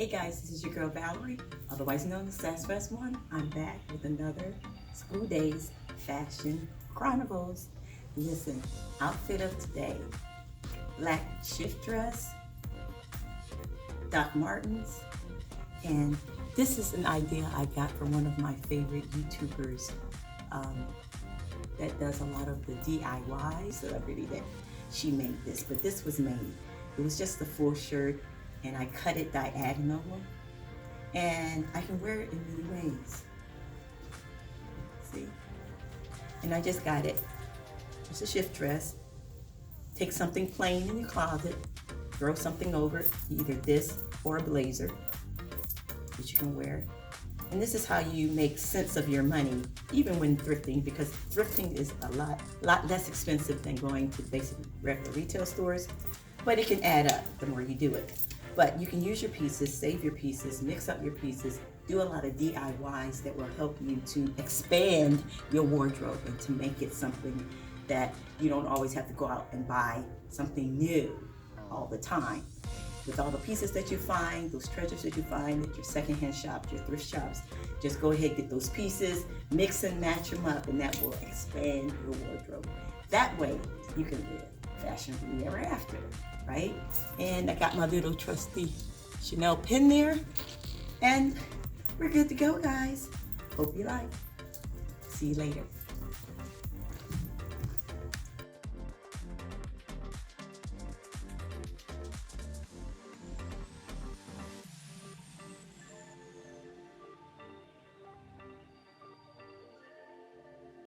Hey guys, this is your girl Valerie, otherwise known as Sass Fest One. I'm back with another School Dayz Fashion Chronicles. Listen, outfit of today, black shift dress, Doc Martens, and this is an idea I got from one of my favorite YouTubers that does a lot of the DIY celebrity that she made this, but this was made. It was just a full shirt and I cut it diagonal and I can wear it in many ways. See? And I just got it. It's a shift dress. Take something plain in your closet, throw something over it, either this or a blazer that you can wear. And this is how you make sense of your money, even when thrifting, because thrifting is a lot less expensive than going to basic regular retail stores, but it can add up the more you do it. But you can use your pieces, save your pieces, mix up your pieces, do a lot of DIYs that will help you to expand your wardrobe and to make it something that you don't always have to go out and buy something new all the time. With all the pieces that you find, those treasures that you find at your secondhand shops, your thrift shops, just go ahead, get those pieces, mix and match them up, and that will expand your wardrobe. That way, you can live fashionably ever after, right? And I got my little trusty Chanel pin there, and we're good to go, guys. Hope you like. See you later.